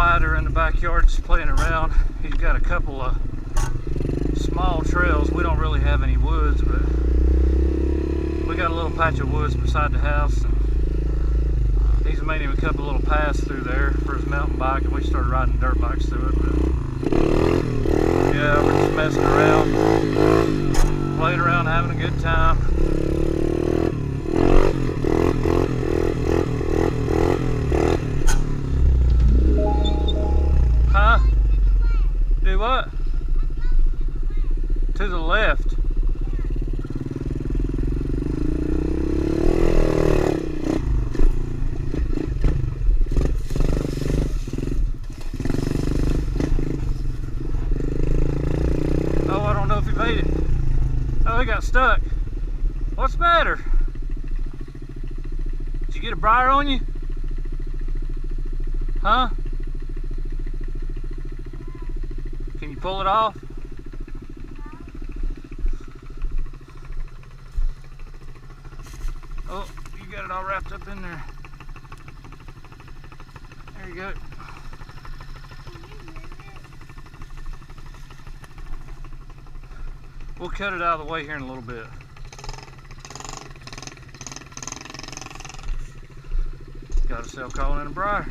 Wyatt are in the backyard just playing around. He's got a couple of small trails. We don't really have any woods, but we got a little patch of woods beside the house, and he's made him a couple little paths through there for his mountain bike, and we started riding dirt bikes through it. But yeah, we're just messing around, playing around, having a good time. Huh? Do what? To the left. Oh, I don't know if he made it. Oh, he got stuck. What's the matter? Did you get a briar on you? Huh? Can you pull it off? Oh, you got it all wrapped up in there. There you go. We'll cut it out of the way here in a little bit. Got a cell calling in a briar.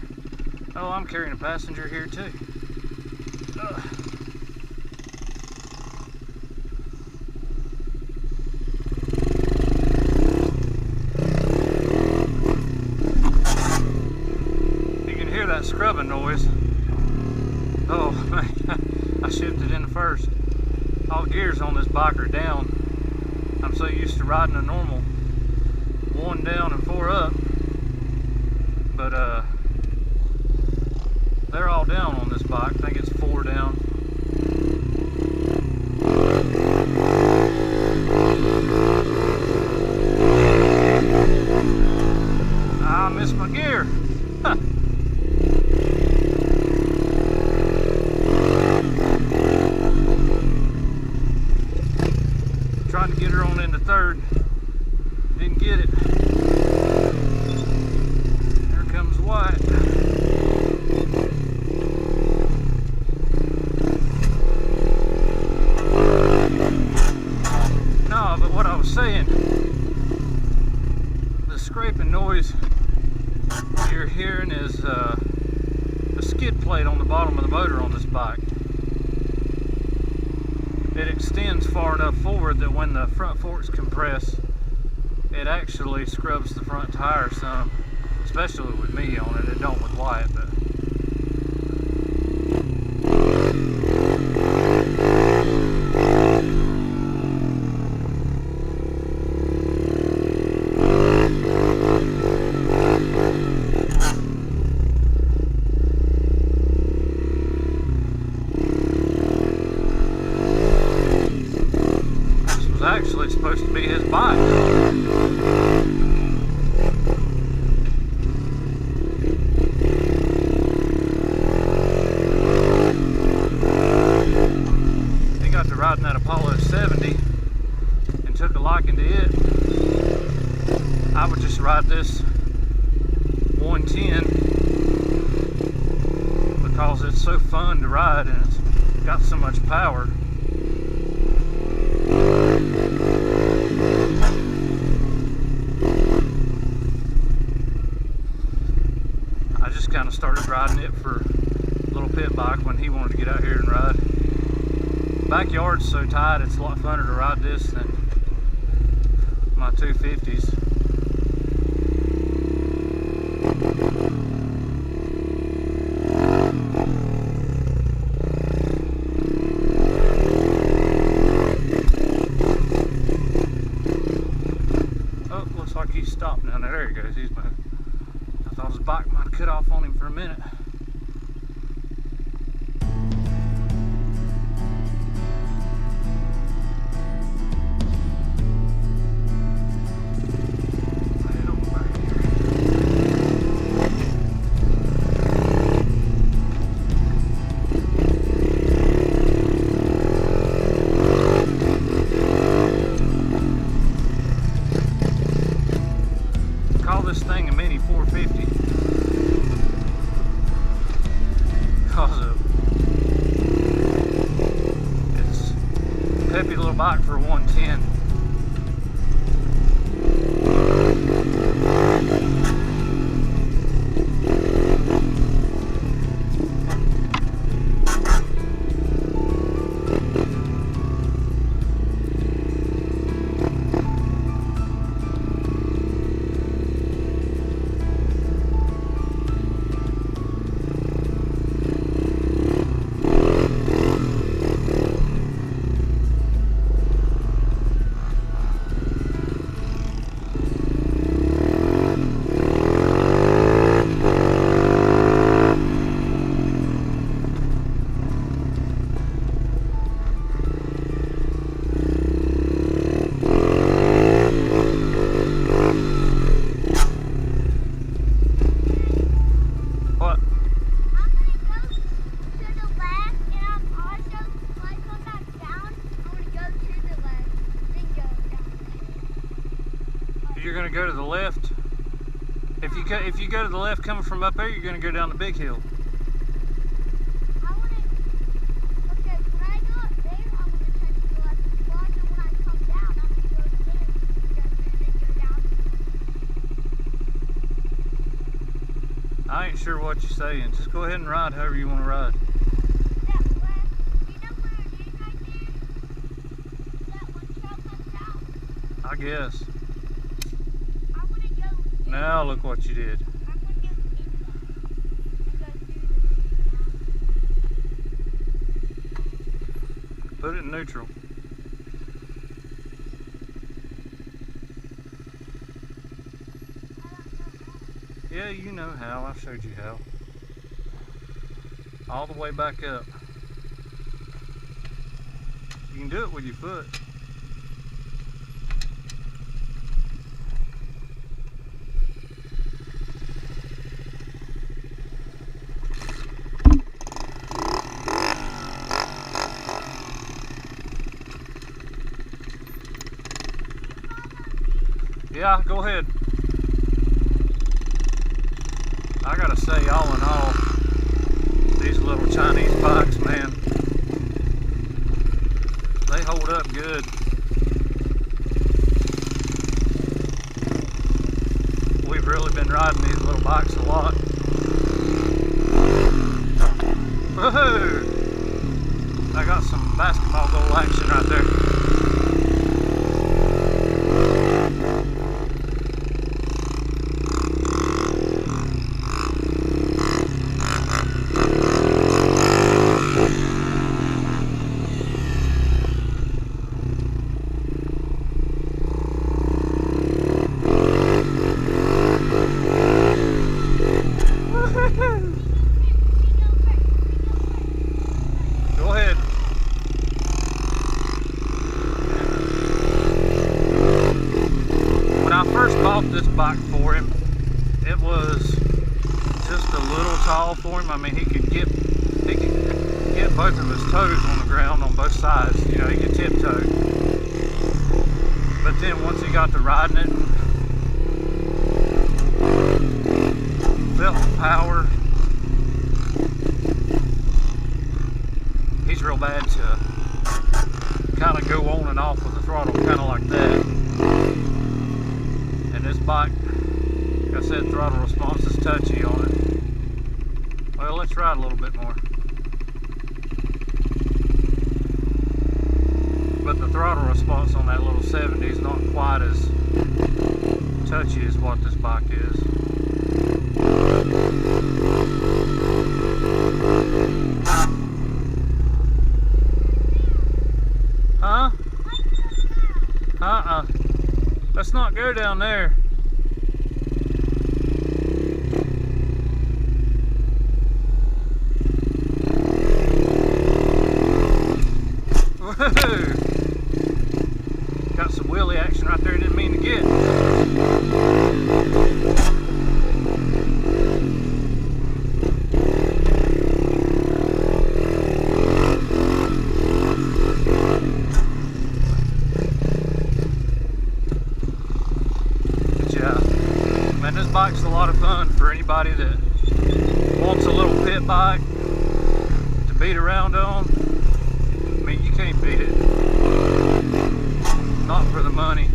Oh, I'm carrying a passenger here too. You can hear that scrubbing noise. Oh man, I shifted in first. All gears on this bike are down. I'm so used to riding a normal 1 down and 4 up, but they're all down on this bike. I think it's 4 down. I missed my gear. Huh. Trying to get her on into third. Didn't get it. Here comes Wyatt. No, but what I was saying, the scraping noise you're hearing is the skid plate on the bottom of the motor on this bike. It extends far enough forward that when the front forks compress, it actually scrubs the front tire some, especially with me on it. It don't with Wyatt though. Actually supposed to be his bike. He got to riding that Apollo 70 and took a liking to it. I would just ride this 110 because it's so fun to ride and it's got so much power. I just kind of started riding it for a little pit bike when he wanted to get out here and ride. Backyard's so tight, it's a lot funner to ride this than my 250s. Oh, looks like he's stopped down there. There he goes, he's moving. I thought his bike might have cut off on him for a minute. Call this thing a mini 450. because of it's a peppy little bike for 110. You're going to go to the left. If you go to the left coming from up there, you're going to go down the big hill. Okay, when I go up there, I'm going to turn to the left. Well, and when I come down, I'm going to go there and go I ain't sure what you're saying. Just go ahead and ride however you want to ride. That left, you know where it is right there? That one trail comes down. I guess. I want to go in. Now look what you did. I'm going to go in that and go through the Put it in neutral. Yeah, you know how. I showed you how. All the way back up. You can do it with your foot. Yeah, go ahead. I gotta say, all in all, these little Chinese bikes, man, they hold up good. We've really been riding these little bikes a lot. Woohoo! I got some basketball goal action right there. Go ahead. When I first bought this bike for him, it was just a little tall for him. I mean, he could get both of his toes on the ground on both sides. You know, he could tiptoe. But then once he got to riding it, felt the power. He's real bad to kind of go on and off with the throttle, kind of like that. And this bike, like I said, throttle response is touchy on it. Well, let's ride a little bit more. But the throttle response on that little 70 is not quite as touchy as what this bike is. Huh? Let's not go down there. Woohoo! Got some wheelie action right there, didn't mean to get. But yeah, man, this bike's a lot of fun for anybody that wants a little pit bike. beat around on, I mean, you can't beat it. Not for the money.